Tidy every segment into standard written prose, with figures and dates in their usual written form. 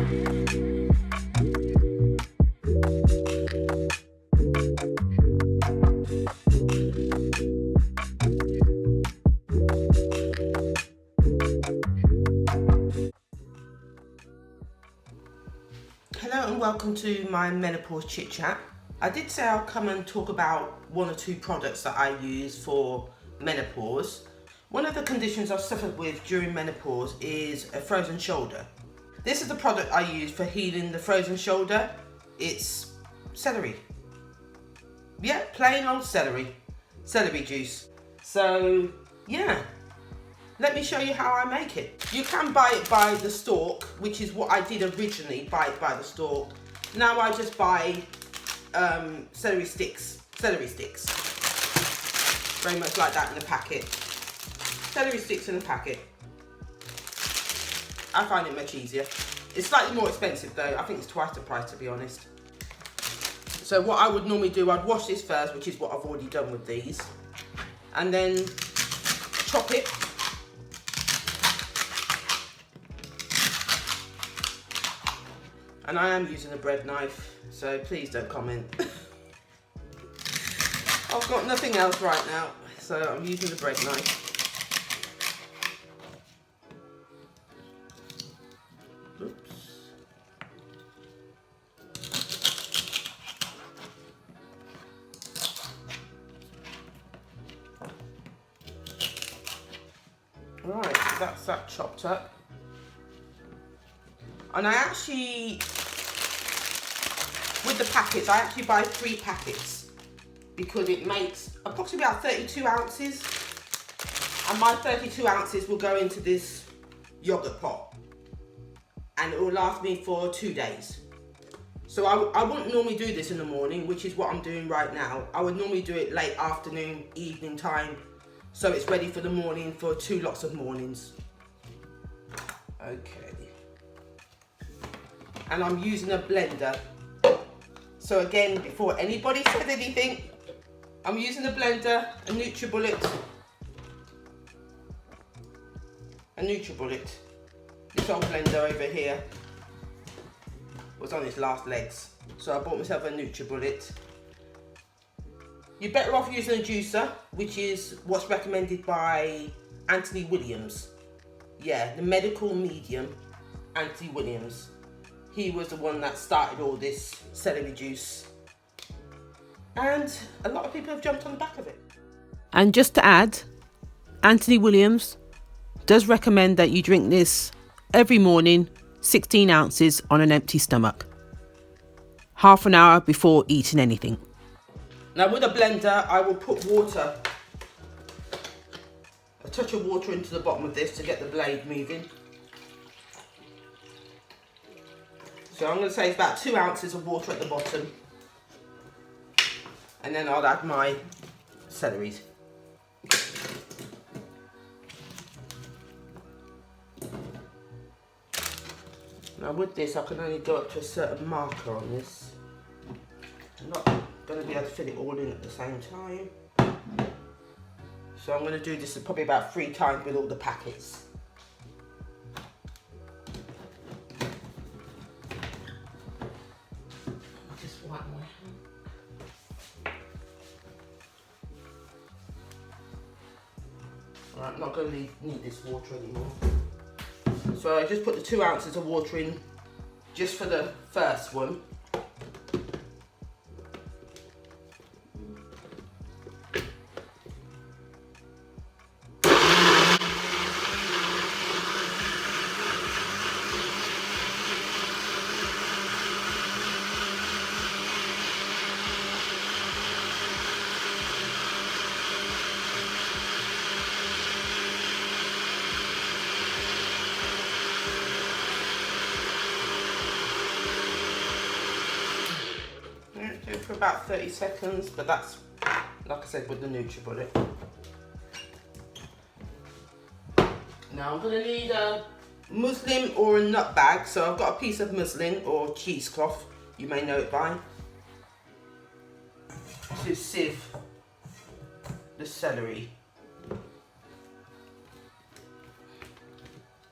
Hello and welcome to my menopause chit chat. I did say I'll come and talk about one or two products that I use for menopause. One of the conditions I've suffered with during menopause is a frozen shoulder. This is the product I use for healing the frozen shoulder. It's celery. Yeah, plain old celery juice. So yeah, let me show you how I make it. You can buy it by the stalk, which is what I did originally, buy it by the stalk. Now I just buy celery sticks. Very much like that in a packet. Celery sticks in a packet. I find it much easier. It's slightly more expensive though. I think it's twice the price, to be honest. So what I would normally do, I'd wash this first, which is what I've already done with these. And then chop it. And I am using a bread knife, so please don't comment. I've got nothing else right now, so I'm using the bread knife. Oops. Right, so that's that chopped up. And I actually, with the packets, I actually buy 3 packets because it makes approximately about 32 ounces. And my 32 ounces will go into this yogurt pot. And it will last me for 2 days. So I wouldn't normally do this in the morning, which is what I'm doing right now. I would normally do it late afternoon, evening time. So it's ready for the morning for 2 lots of mornings. Okay. And I'm using a blender. So again, before anybody said anything, I'm using a blender, a NutriBullet. This old blender over here was on its last legs. So I bought myself a NutriBullet. You're better off using a juicer, which is what's recommended by Anthony Williams. Yeah, the medical medium, Anthony Williams. He was the one that started all this celery juice. And a lot of people have jumped on the back of it. And just to add, Anthony Williams does recommend that you drink this every morning, 16 ounces on an empty stomach. Half an hour before eating anything. Now with a blender, I will put water, a touch of water into the bottom of this to get the blade moving. So I'm going to say it's about 2 ounces of water at the bottom. And then I'll add my celeries. Now with this, I can only go up to a certain marker on this. I'm not going to be able to fit it all in at the same time. So I'm going to do this probably about 3 times with all the packets. Right, I'm not going to need this water anymore. So I just put the 2 ounces of water in just for the first one. Do it for about 30 seconds, but that's, like I said, with the NutriBullet. Now I'm going to need a muslin or a nut bag, so I've got a piece of muslin or cheesecloth, you may know it by, to sieve the celery.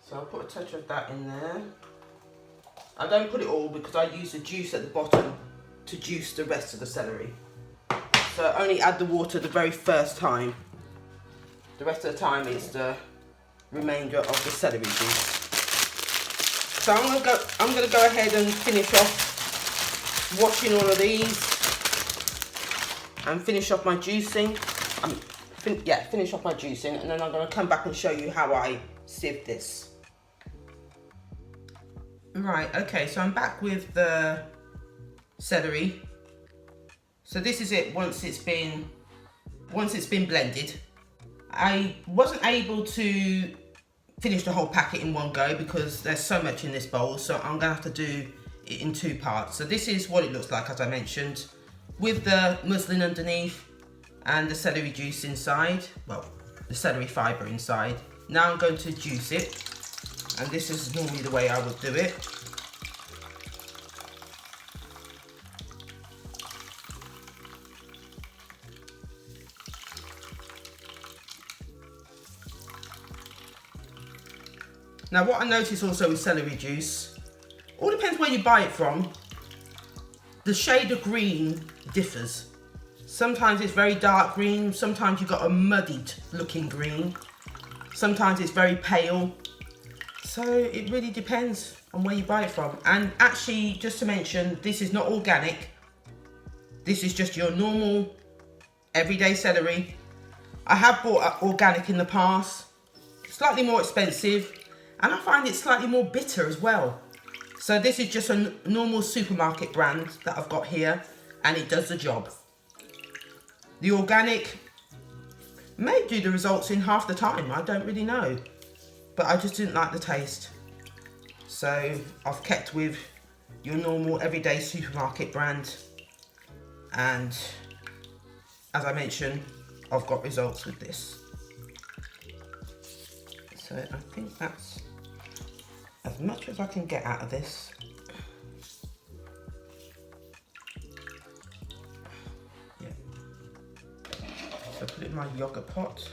So I'll put a touch of that in there. I don't put it all because I use the juice at the bottom to juice the rest of the celery. So I only add the water the very first time. The rest of the time is the remainder of the celery juice. So I'm gonna go ahead and finish off washing all of these and finish off my juicing. Finish off my juicing, and then I'm gonna come back and show you how I sieve this. Right, okay, so I'm back with the celery. So this is it once it's been blended. I wasn't able to finish the whole packet in one go because there's so much in this bowl, so I'm gonna have to do it in 2 parts. So this is what it looks like, as I mentioned, with the muslin underneath and the celery juice inside, well, the celery fibre inside. Now I'm going to juice it. And this is normally the way I would do it. Now what I notice also with celery juice, all depends where you buy it from, the shade of green differs. Sometimes it's very dark green, sometimes you've got a muddied looking green, sometimes it's very pale. So it really depends on where you buy it from. And actually, just to mention, this is not organic. This is just your normal, everyday celery. I have bought organic in the past, slightly more expensive, and I find it slightly more bitter as well. So this is just a normal supermarket brand that I've got here, and it does the job. The organic may do the results in half the time, I don't really know. But I just didn't like the taste. So I've kept with your normal everyday supermarket brand. And as I mentioned, I've got results with this. So I think that's as much as I can get out of this. Yeah. So put it in my yogurt pot.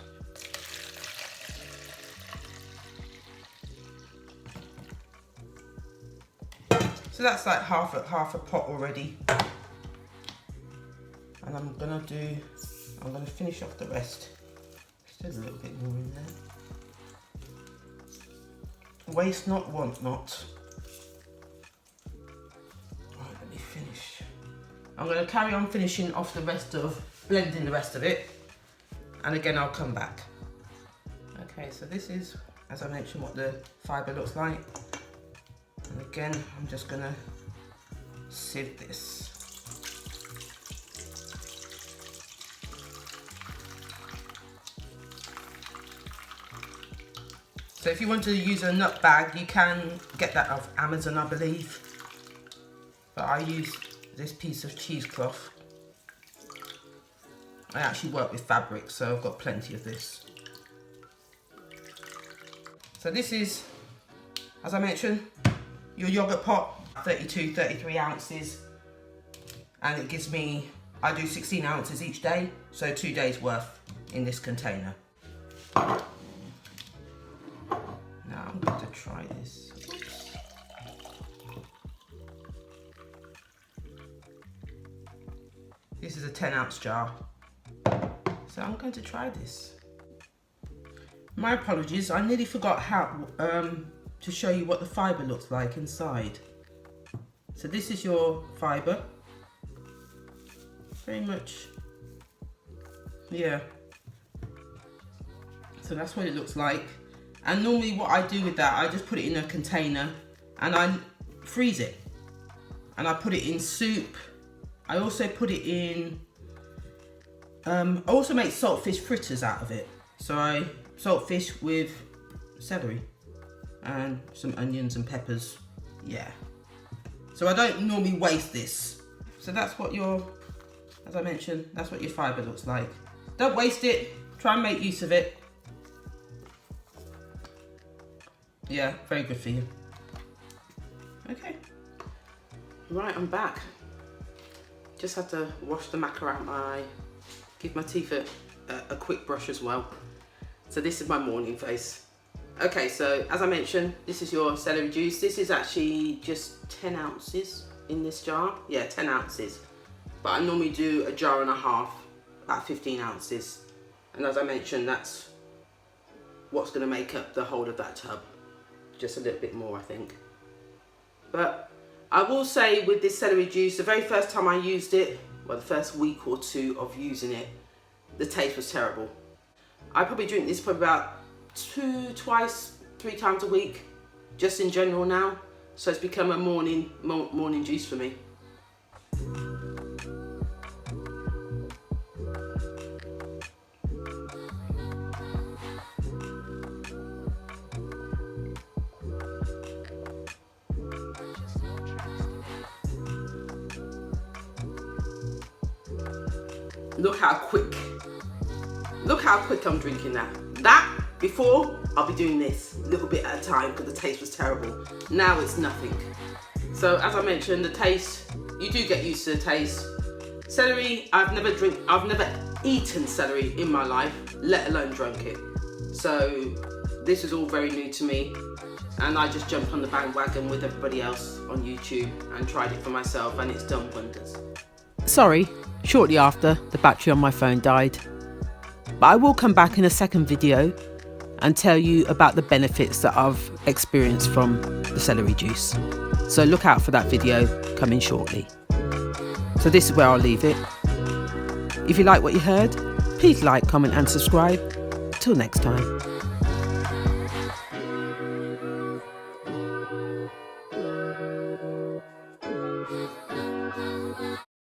So that's like half a pot already. And I'm gonna finish off the rest. Still a little bit more in there. Waste not, want not. Right, let me finish. I'm gonna carry on finishing off blending the rest of it. And again, I'll come back. Okay, so this is, as I mentioned, what the fibre looks like. And again, I'm just gonna sieve this. So if you want to use a nut bag, you can get that off Amazon, I believe. But I use this piece of cheesecloth. I actually work with fabric, so I've got plenty of this. So this is, as I mentioned, your yogurt pot, 32, 33 ounces. And it gives me, I do 16 ounces each day, so 2 days worth in this container. Now I'm going to try this. Oops. This is a 10-ounce jar. So I'm going to try this. My apologies, I nearly forgot how to show you what the fibre looks like inside. So this is your fibre. Very much, yeah. So that's what it looks like. And normally what I do with that, I just put it in a container and I freeze it. And I put it in soup. I also put it in, I also make saltfish fritters out of it. So I saltfish with celery and some onions and peppers, yeah. So I don't normally waste this. So that's what as I mentioned, that's what your fibre looks like. Don't waste it, try and make use of it. Yeah, very good for you. Okay. Right, I'm back. Just had to wash the maca out my eye, give my teeth a quick brush as well. So this is my morning face. Okay, so as I mentioned, this is your celery juice. This is actually just 10 ounces in this jar. Yeah, 10 ounces. But I normally do a jar and a half, about 15 ounces. And as I mentioned, that's what's going to make up the whole of that tub. Just a little bit more, I think. But I will say with this celery juice, the very first time I used it, well, the first week or two of using it, the taste was terrible. I probably drink this probably about twice, 3 times a week, just in general now. So it's become a morning juice for me. Look how quick I'm drinking that. Before, I'll be doing this a little bit at a time because the taste was terrible. Now it's nothing. So as I mentioned, the taste, you do get used to the taste. Celery, I've never eaten celery in my life, let alone drunk it. So this is all very new to me, and I just jumped on the bandwagon with everybody else on YouTube and tried it for myself, and it's done wonders. Sorry, shortly after, the battery on my phone died. But I will come back in a second video and tell you about the benefits that I've experienced from the celery juice. So look out for that video coming shortly. So this is where I'll leave it. If you like what you heard, please like, comment and subscribe. Till next time.